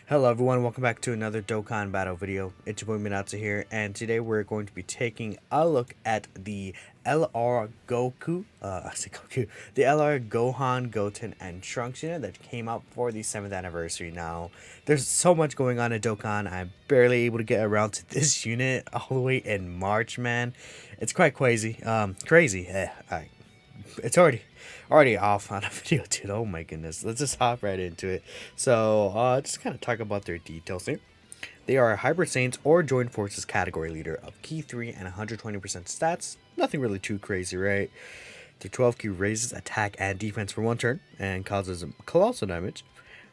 Hello everyone, welcome back to another Dokkan battle video. It's your boy Minato here, and today we're going to be taking a look at the LR Goku, the LR Gohan, Goten, and Trunks unit that came out for the 7th anniversary. Now, there's so much going on in Dokkan, I'm barely able to get around to this unit all the way in March, man. It's quite crazy, it's already off on a video, dude. Oh my goodness, let's just hop right into it. So just kind of talk about their details here. They are a hybrid saints or joined forces category leader of key 3 and 120% stats. Nothing really too crazy, right? Their 12 key raises attack and defense for 1 turn and causes colossal damage.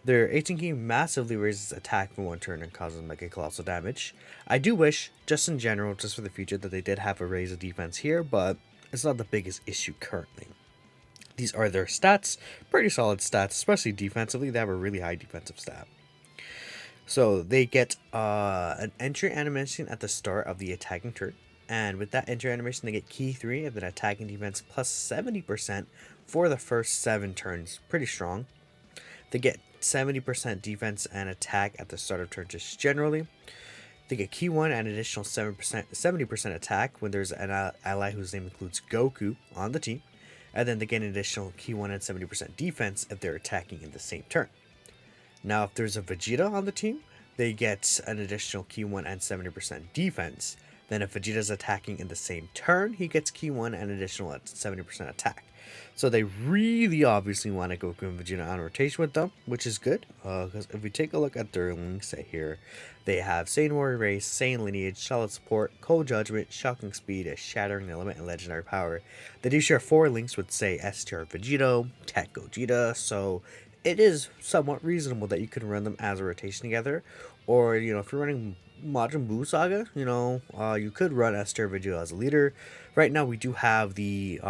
Their 18 key massively raises attack for 1 turn and causes mega colossal damage. I do wish, just in general, just for the future, that they did have a raise of defense here, but it's not the biggest issue currently. These are their stats, pretty solid stats, especially defensively. They have a really high defensive stat. So they get an entry animation at the start of the attacking turn, and with that entry animation, they get key 3 of an attacking defense plus 70% for the first 7 turns. Pretty strong. They get 70% defense and attack at the start of turn just generally. They get key 1 and additional 70% attack when there's an ally whose name includes Goku on the team. And then they get an additional key 1 and 70% defense if they're attacking in the same turn. Now, if there's a Vegeta on the team, they get an additional key 1 and 70% defense. Then if Vegeta's attacking in the same turn, he gets key 1 and additional 70% attack. So they really obviously want to Goku and Vegeta on rotation with them, which is good. Because if we take a look at their link set here, they have Saiyan Warrior Race, Saiyan Lineage, Solid Support, Cold Judgment, Shocking Speed, Shattering Element, and Legendary Power. They do share 4 links with, say, STR Vegito, Tech Gogeta, so it is somewhat reasonable that you can run them as a rotation together. Or, if you're running Majin Buu Saga, you could run STR Vegito as a leader. Right now, we do have the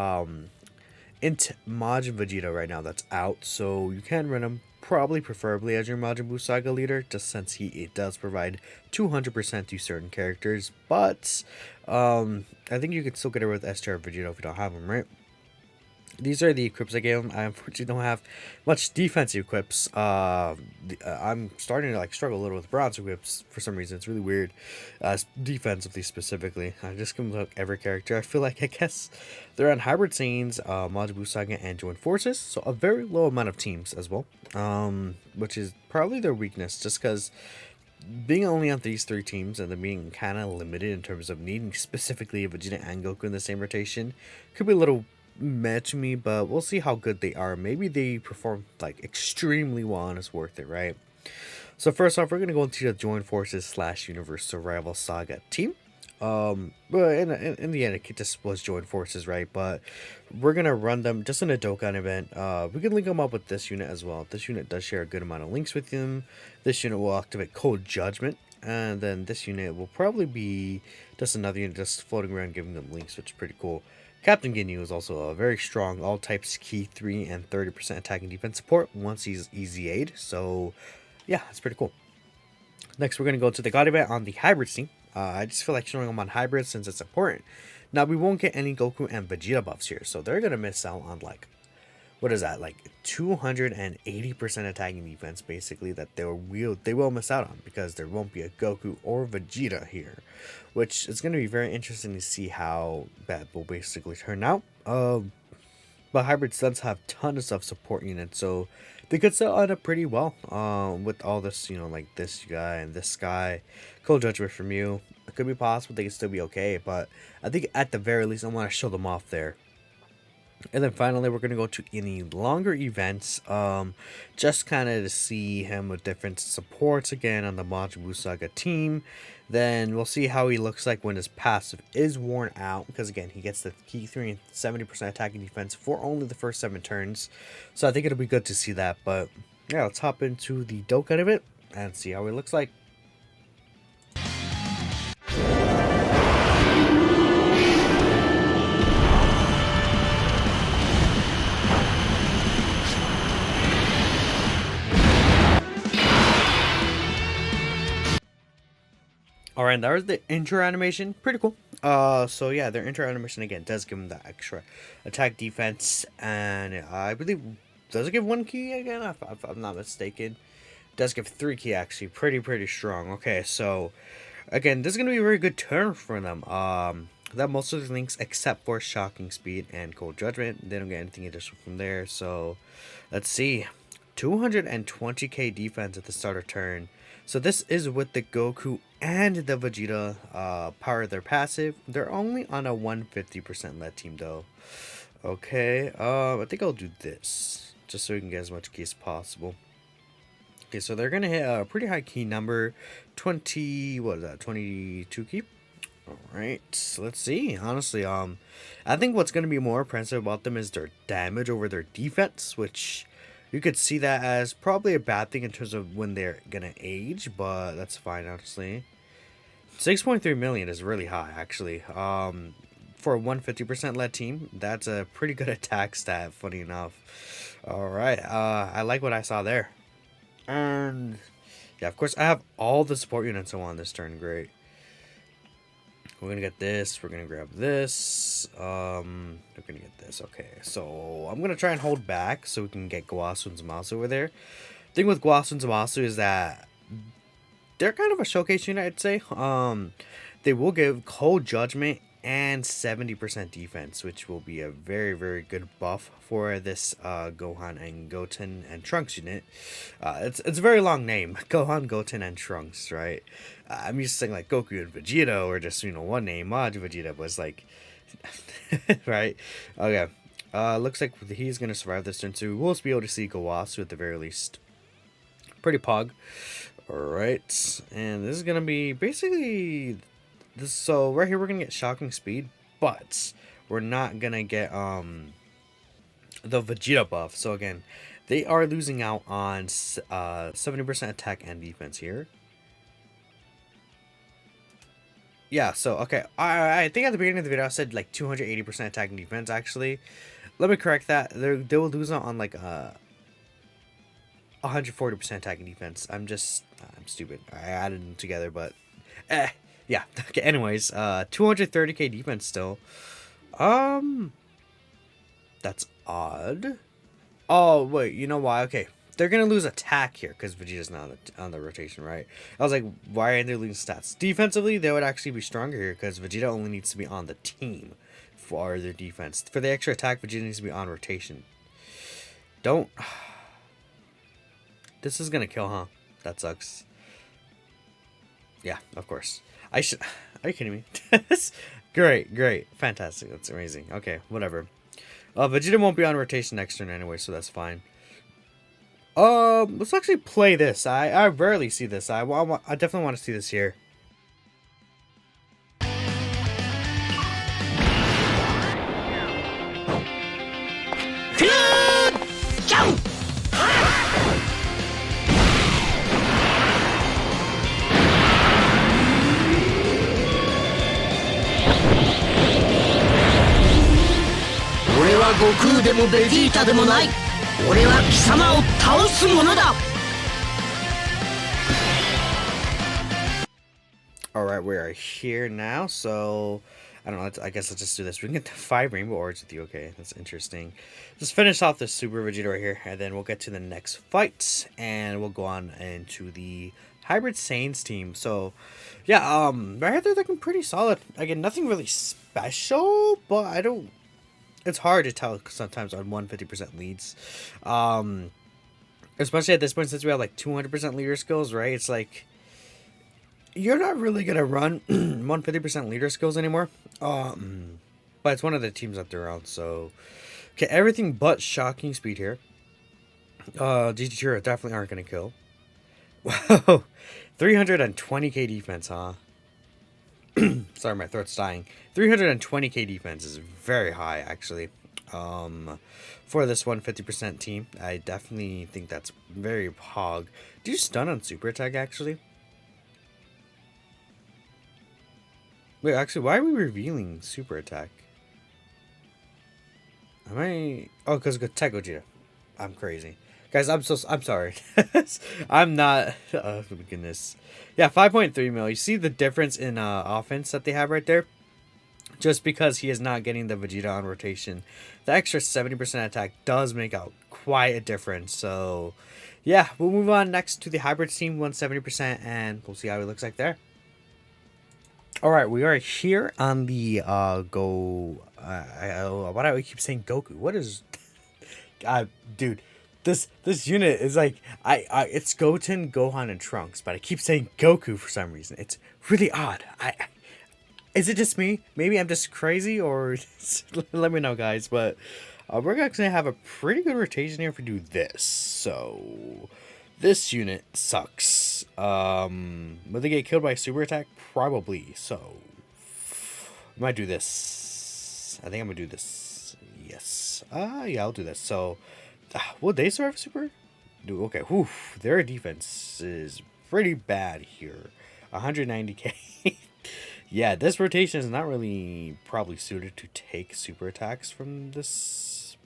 Int Majin Vegeta right now that's out, so you can run him probably preferably as your Majin Buu Saga leader, just since it does provide 200% to certain characters. But I think you could still get it with STR Vegeta if you don't have him, right? These are the equips I gave him. I unfortunately don't have much defensive equips. I'm starting to struggle a little with bronze equips for some reason. It's really weird. Defensively specifically, I just can look every character. I feel like I guess they're on hybrid scenes, Majin Buu Saga, and joint forces. So a very low amount of teams as well. Which is probably their weakness, just because being only on these 3 teams and them being kind of limited in terms of needing specifically Vegeta and Goku in the same rotation could be a little meh to me, but we'll see how good they are. Maybe they perform extremely well and it's worth it, right? So first off, we're gonna go into the Joint Forces / Universe Survival Saga team. But in the end, it just was Joint Forces, right? But we're gonna run them just in a Dokkan event. We can link them up with this unit as well. This unit does share a good amount of links with them. This unit will activate Cold Judgment, and then this unit will probably be just another unit just floating around giving them links, which is pretty cool. Captain Ginyu is also a very strong all types key 3 and 30% attacking defense support once he's easy aid. So yeah, it's pretty cool. Next, we're going to go to the God event on the hybrid team. I just feel like showing them on hybrid since it's important. Now, we won't get any Goku and Vegeta buffs here, so they're going to miss out on what is that, 280% attacking defense basically, that they will miss out on because there won't be a Goku or Vegeta here, which is going to be very interesting to see how that will basically turn out. But hybrids does have tons of support units, so they could set on up pretty well with all this, like this guy and this guy. Cold Judgment from you, it could be possible they could still be okay, but I think at the very least I want to show them off there. And then finally, we're going to go to any longer events, just kind of to see him with different supports again on the Majin Buu Saga team. Then we'll see how he looks like when his passive is worn out, because again, he gets the key 3 and 70% attacking defense for only the first 7 turns. So I think it'll be good to see that. But yeah, let's hop into the Dokkan of it and see how he looks like. Alright, that was the intro animation. Pretty cool. So yeah, their intro animation again does give them that extra attack defense, and I believe does it give 1 key again, if I'm not mistaken. Does give 3 key actually. Pretty strong. Okay, so again, this is gonna be a very good turn for them. That most of the links except for Shocking Speed and Cold Judgment. They don't get anything additional from there. So let's see. 220k defense at the start of turn. So this is with the Goku and the Vegeta power their passive. They're only on a 150% lead team though. Okay, I think I'll do this just so we can get as much key as possible. Okay, so they're gonna hit a pretty high key number, 20. What is that? 22 key. All right, so let's see. Honestly, I think what's gonna be more impressive about them is their damage over their defense, which you could see that as probably a bad thing in terms of when they're gonna age, but that's fine honestly. 6.3 million is really high actually. For a 150% lead team, that's a pretty good attack stat. Funny enough. All right, I like what I saw there. And yeah, of course, I have all the support units I want this turn. Great. We're gonna get this. We're gonna grab this. We're gonna get this. Okay, so I'm gonna try and hold back so we can get Guasu and Zamasu over there. The thing with Guasu and Zamasu is that they're kind of a showcase unit, I'd say. They will give Cold Judgment and 70% defense, which will be a very good buff for this Gohan and Goten and Trunks unit. It's a very long name, Gohan, Goten, and Trunks, right? I'm used to saying like Goku and Vegeta, or just one name, Maj Vegeta, was like, right? Okay. Looks like he's gonna survive this turn, so we will be able to see Gowasu at the very least. Pretty pog. Alright, and this is gonna be basically this. So right here we're gonna get Shocking Speed, but we're not gonna get the Vegeta buff. So again, they are losing out on 70% attack and defense here. Yeah, so okay, I think at the beginning of the video I said like 280% attack and defense. Actually, let me correct that. They will lose out on like 140% attack and defense. I'm stupid. I added them together, but yeah. Okay, anyways, 230k defense still. That's odd. Oh wait, you know why? Okay, they're gonna lose attack here because Vegeta's not on the rotation, right? I was like, why are they losing stats? Defensively, they would actually be stronger here because Vegeta only needs to be on the team for their defense. For the extra attack, Vegeta needs to be on rotation. Don't. This is gonna kill, huh? That sucks. Yeah, of course. I should. Are you kidding me? Great, fantastic. That's amazing. Okay, whatever. Vegeta won't be on rotation next turn anyway, so that's fine. Let's actually play this. I rarely see this. I definitely want to see this here. Alright, we are here now, so I don't know, I guess let's just do this. We can get the 5 rainbow orbs with you. Okay, that's interesting. Let's finish off this Super Vegeta right here, and then we'll get to the next fight, and we'll go on into the Hybrid Saiyans team. So yeah, right here they're looking pretty solid. Again, nothing really special, but I don't. It's hard to tell sometimes on 150% leads, especially at this point since we have like 200% leader skills, right? It's like you're not really gonna run 150% leader skills anymore. But it's one of the teams that they're on, so okay, everything but Shocking Speed here. GT definitely aren't gonna kill. Wow, 320k defense, huh? Sorry, my throat's dying. 320k defense is very high, actually. For this 150% team, I definitely think that's very pog. Do you stun on super attack, actually? Wait, actually, why are we revealing super attack? Am I? Oh, because Tech Gogeta. I'm crazy. Guys, I'm sorry. I'm not. Oh my goodness. Yeah, 5.3 mil. You see the difference in offense that they have right there? Just because he is not getting the Vegeta on rotation, the extra 70% attack does make out quite a difference. So, yeah, we'll move on next to the hybrid team, 170%, and we'll see how it looks like there. All right, we are here on the why do I keep saying Goku? What is, dude? This unit is like it's Goten, Gohan, and Trunks, but I keep saying Goku for some reason. It's really odd. Is it just me? Maybe I'm just crazy, or let me know, guys. But we're actually gonna have a pretty good rotation here if we do this. So this unit sucks. Will they get killed by super attack? Probably. So I might do this. I think I'm gonna do this. Yes. Yeah, I'll do this. So will they survive super? Do okay. Whew, their defense is pretty bad here. 190k. Yeah, this rotation is not really probably suited to take super attacks from this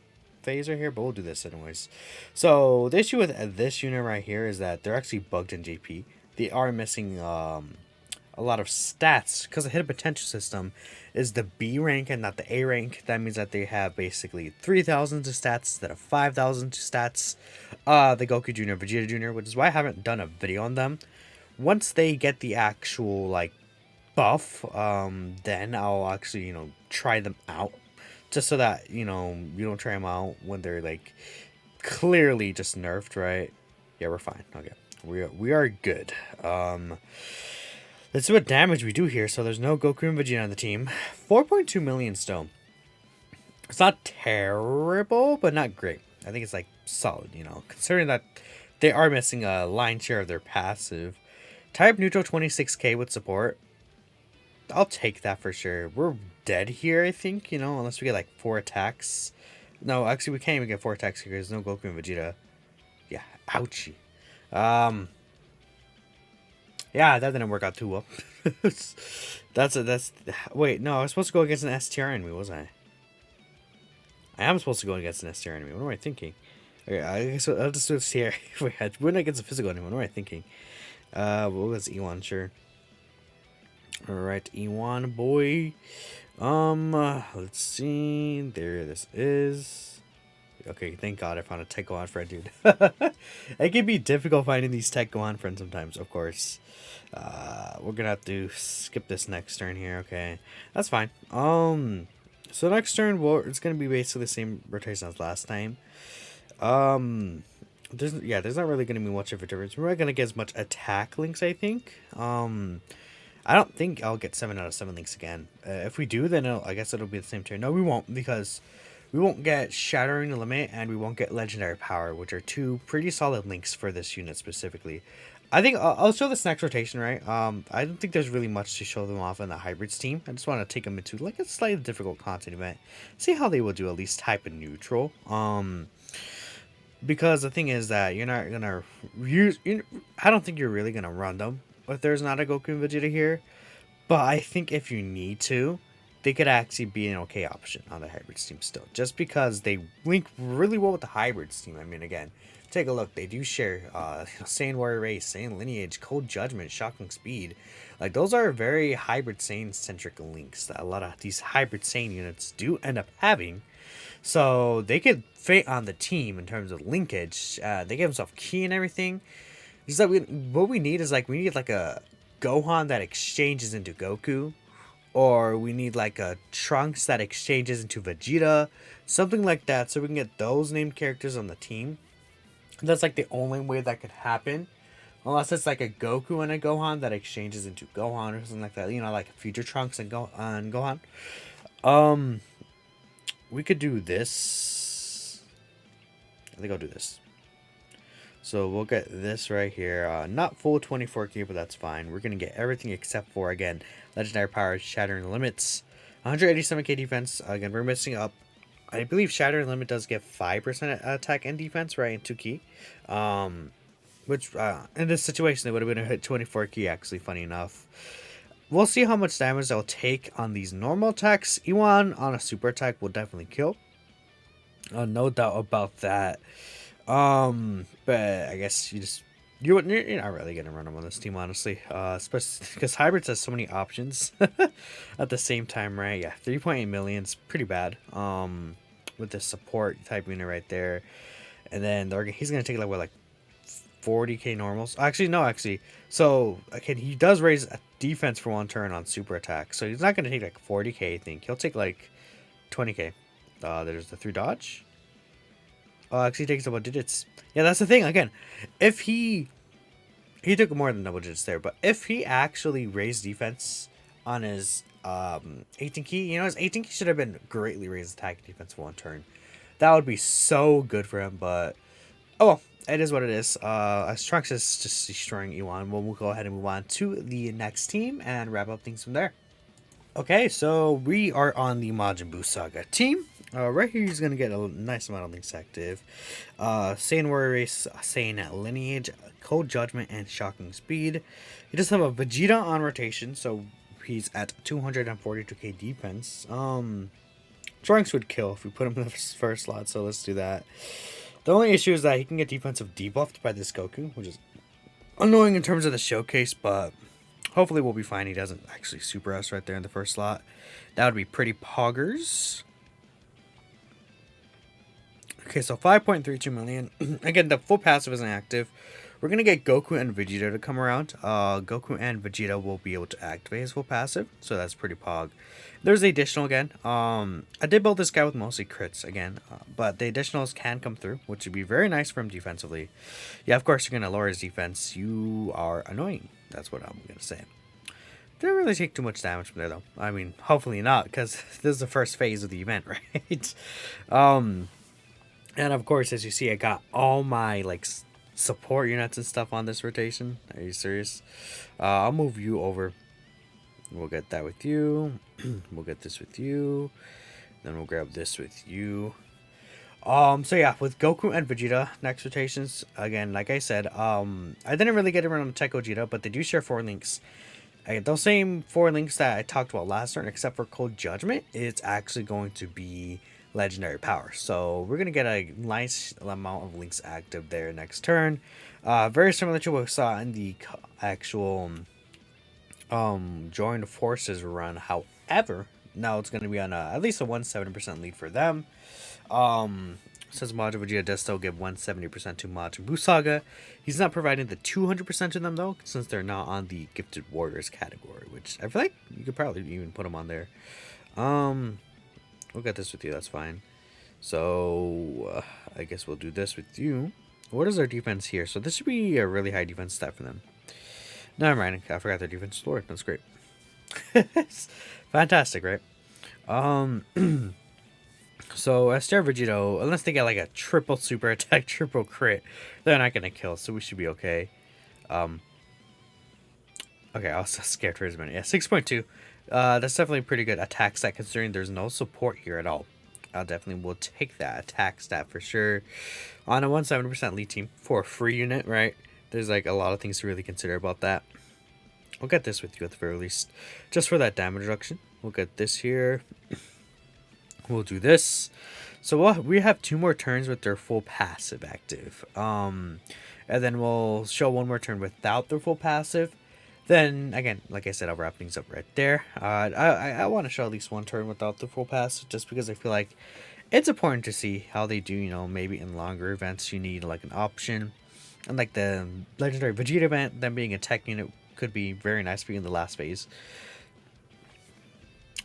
phase right here, but we'll do this anyways. So the issue with this unit right here is that they're actually bugged in JP. They are missing a lot of stats because the hidden potential system is the B rank and not the A rank. That means that they have basically 3,000 to stats instead of 5,000 to stats. The Goku Jr., Vegeta Jr., which is why I haven't done a video on them. Once they get the actual like buff, then I'll actually try them out, just so that you don't try them out when they're like clearly just nerfed, right? Yeah, we're fine. Okay, we are good. Let's see what damage we do here. So there's no Goku and Vegeta on the team. 4.2 million stone. It's not terrible, but not great. I think it's like solid, considering that they are missing a line share of their passive. Type neutral 26k with support. I'll take that for sure. We're dead here, I think, unless we get like 4 attacks. No, actually we can't even get 4 attacks here because there's no Goku and Vegeta. Yeah, ouchie. Yeah, that didn't work out too well. Wait, no, I was supposed to go against an STR enemy, wasn't I am supposed to go against an STR enemy. What am I thinking? Okay, I guess I'll just do this here. Wait, we're not against a physical enemy. What am I thinking? We'll go against E1, sure. Alright, E1 boy. Let's see. There this is. Okay, thank God I found a Tech Gohan friend, dude. It can be difficult finding these Tech Gohan friends sometimes, of course. We're gonna have to skip this next turn here, okay. That's fine. So next turn, well, it's gonna be basically the same rotation as last time. There's not really gonna be much of a difference. We're not gonna get as much attack links, I think. I don't think I'll get 7 out of 7 links again. If we do, then I guess it'll be the same turn. No, we won't, because we won't get Shattering the Limit and we won't get Legendary Power, which are 2 pretty solid links for this unit specifically. I think I'll show this next rotation, right? I don't think there's really much to show them off in the Hybrids team. I just want to take them into like a slightly difficult content event. See how they will do, at least type and neutral. Because the thing is that you're not gonna use. I don't think you're really gonna run them if there's not a Goku and Vegeta here. But I think if you need to, they could actually be an okay option on the Hybrids team still. Just because they link really well with the Hybrids team. I mean, again, take a look. They do share Saiyan Warrior Race, Saiyan Lineage, Cold Judgment, Shocking Speed. Like, those are very Hybrid Saiyan-centric links that a lot of these Hybrid Saiyan units do end up having. So they could fit on the team in terms of linkage. They give themselves key and everything. Just that what we need is we need like a Gohan that exchanges into Goku, or we need like a Trunks that exchanges into Vegeta, something like that, so we can get those named characters on the team. That's like the only way that could happen, unless it's like a Goku and a Gohan that exchanges into Gohan or something like that. Like future Trunks and Gohan. We could do this. I think I'll do this. So we'll get this right here. Not full 24k, but that's fine. We're going to get everything except for, again, Legendary Power, Shattering the Limits. 187k defense. Again, we're missing up. I believe Shattering Limit does get 5% attack and defense, right, into key. Which, in this situation, they would have been a hit 24k, actually, funny enough. We'll see how much damage they'll take on these normal attacks. Iwan on a super attack will definitely kill. No doubt about that. But I guess you're not really gonna run them on this team, honestly. Especially because Hybrids has so many options at the same time, right? Yeah, 3.8 million is pretty bad. With the support type unit right there, and then he's gonna take like 40k normals. Actually, no, actually. So, okay, he does raise a defense for one turn on super attack. So he's not going to take like 40k, I think. He'll take like 20k. There's the 3 dodge. Oh, actually he takes double digits. Yeah, that's the thing. Again, if he took more than double digits there, but if he actually raised defense on his 18 key, you know, his 18 key should have been greatly raised attack defense for one turn. That would be so good for him, but oh well, it is what it is. As Trunks is just destroying Ewan, we'll go ahead and move on to the next team and wrap up things from there. Okay, so we are on the Majin Buu Saga team. Right here, he's gonna get a nice amount of links active. Saiyan Warrior Race, Saiyan Lineage, Cold Judgment, and Shocking Speed. He does have a Vegeta on rotation, so he's at 242k defense. Trunks would kill if we put him in the first slot, so let's do that. The only issue is that he can get defensive debuffed by this Goku, which is annoying in terms of the showcase, but hopefully we'll be fine. He doesn't actually super us right there in the first slot. That would be pretty poggers. Okay, so 5.32 million. Again, the full passive isn't active. We're going to get Goku and Vegeta to come around. Goku and Vegeta will be able to activate his full passive, so that's pretty pog. There's the additional again. I did build this guy with mostly crits again, but the additionals can come through, which would be very nice for him defensively. Yeah, of course, you're going to lower his defense. You are annoying. That's what I'm going to say. Didn't really take too much damage from there, though. I mean, hopefully not, because this is the first phase of the event, right? And of course, as you see, I got all my like support units and stuff on this rotation. Are you serious? I'll move you over. We'll get that with you. We'll get this with you. Then we'll grab this with you. So yeah, with Goku and Vegeta next rotations, again, like I said, I didn't really get around on Tech Vegeta, but they do share 4 links. Those same 4 links that I talked about last turn, except for Cold Judgment, it's actually going to be legendary power. So we're going to get a nice amount of links active there next turn. Very similar to what we saw in the actual joined forces run. However, now it's going to be on at least a 170% lead for them. Since Majin Vegeta does still give 170% to Majin Buu Saga, he's not providing the 200% to them though, since they're not on the Gifted Warriors category, which I feel like you could probably even put them on there. We'll get this with you, that's fine. So, I guess we'll do this with you. What is our defense here? So this should be a really high defense stat for them. Never mind, I forgot their defense is lower. That's great. Fantastic, right? So, Star Vegito, unless they get like a triple super attack, triple crit, they're not gonna kill, so we should be okay. Okay, I was scared for a minute. Yeah, 6.2. That's definitely a pretty good attack stat considering there's no support here at all. I definitely will take that attack stat for sure. On a 170% lead team for a free unit, right? There's like a lot of things to really consider about that. We'll get this with you at the very least, just for that damage reduction. We'll get this here. We'll do this. So we have 2 more turns with their full passive active. And then we'll show 1 more turn without their full passive. Then, again, like I said, I'll wrap things up right there. I want to show at least 1 turn without the full passive, just because I feel like it's important to see how they do, you know, maybe in longer events you need like an option. And like the Legendary Vegeta event, them being a tech unit could be very nice for you in the last phase.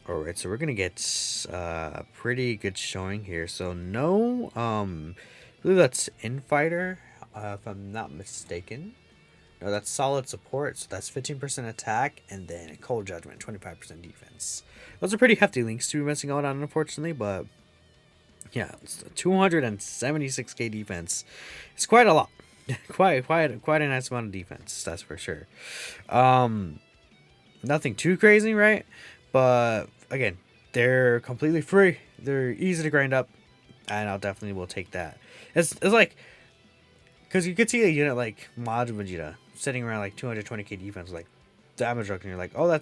Alright, so we're going to get a pretty good showing here. So no, I believe that's Infighter, if I'm not mistaken. No, that's solid support, so that's 15% attack, and then Cold Judgment, 25% defense. Those are pretty hefty links to be missing out on, unfortunately, but yeah, it's 276k defense. It's quite a lot. quite a nice amount of defense, that's for sure. Nothing too crazy, right? But again, they're completely free. They're easy to grind up, and I'll definitely will take that. It's like, because you could see a unit like Majin Vegeta sitting around like 220k defense, like damage reduction. You're like, oh,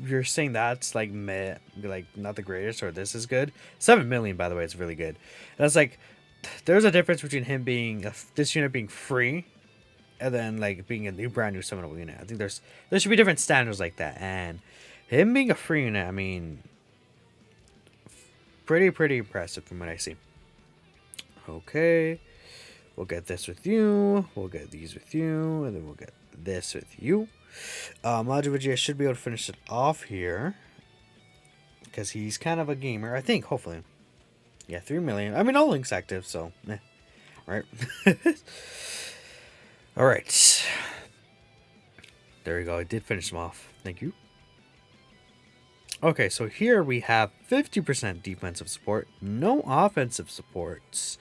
you're saying that's like meh, like not the greatest, or this is good. 7 million, by the way, it's really good. And it's like, there's a difference between him being this unit being free, and then like being a brand new summonable unit. I think there should be different standards like that, and him being a free unit, I mean, pretty impressive from what I see. Okay, We'll get this with you. We'll get these with you. And then we'll get this with you. Majin Vegeta should be able to finish it off here. Because he's kind of a gamer, I think, hopefully. Yeah, 3 million. I mean, all links active, so, eh. Alright. Alright. There we go. I did finish him off. Thank you. Okay, so here we have 50% defensive support. No offensive supports.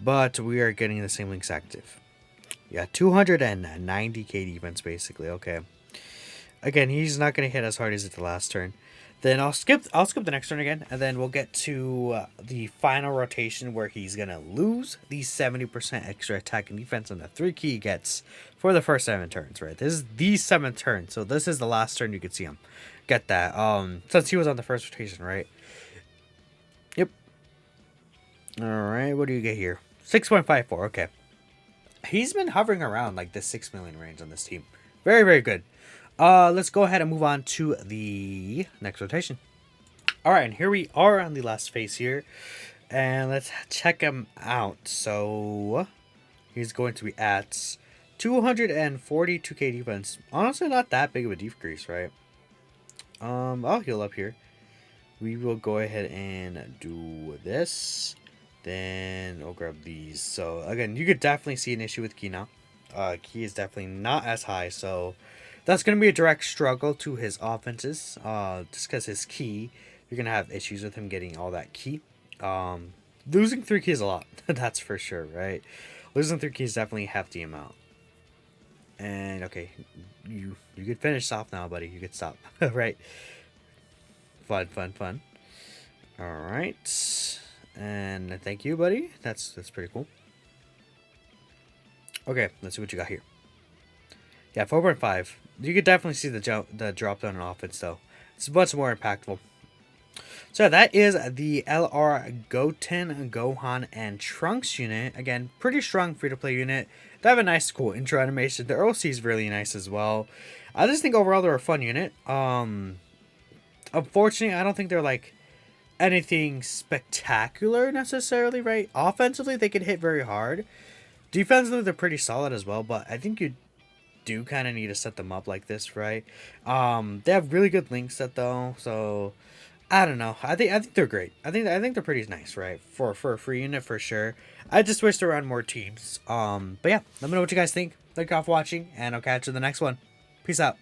But we are getting the same links active. Yeah, 290k defense, basically. Okay. Again, he's not going to hit as hard as at the last turn. Then I'll skip the next turn again, and then we'll get to the final rotation where he's going to lose the 70% extra attack and defense on the 3 key he gets for the first 7 turns, right? This is the 7th turn, so this is the last turn you could see him get that. Since he was on the first rotation, right? Yep. Alright, what do you get here? 6.54, okay. He's been hovering around like the 6 million range on this team. Very, very good. Let's go ahead and move on to the next rotation. Alright, and here we are on the last phase here. And let's check him out. So, he's going to be at 242k defense. Honestly, not that big of a decrease, right? I'll heal up here. We will go ahead and do this. Then I'll grab these. So, again, you could definitely see an issue with Ki now. Ki is definitely not as high, so that's going to be a direct struggle to his offenses. Just because his Ki, you're going to have issues with him getting all that Ki. Losing 3 Ki is a lot. That's for sure, right? Losing 3 Ki is definitely half the amount. And, okay, you could finish off now, buddy. You could stop, right? Fun, fun, fun. Alright. And thank you, buddy. That's pretty cool. Okay, let's see what you got here. Yeah, 4.5. You could definitely see the drop down in offense, though. It's much more impactful. So that is the LR Goten, Gohan, and Trunks unit. Again, pretty strong free-to-play unit. They have a nice, cool intro animation. The OC is really nice as well. I just think overall they're a fun unit. Unfortunately, I don't think they're like anything spectacular necessarily, right? Offensively, they can hit very hard. Defensively, they're pretty solid as well, but I think you do kind of need to set them up like this, right? They have really good link set though, so I don't know. I think they're great. I think they're pretty nice, right? For a free unit for sure. I just wish there were more teams. But yeah, let me know what you guys think. Thank you all for watching, and I'll catch you in the next one. Peace out.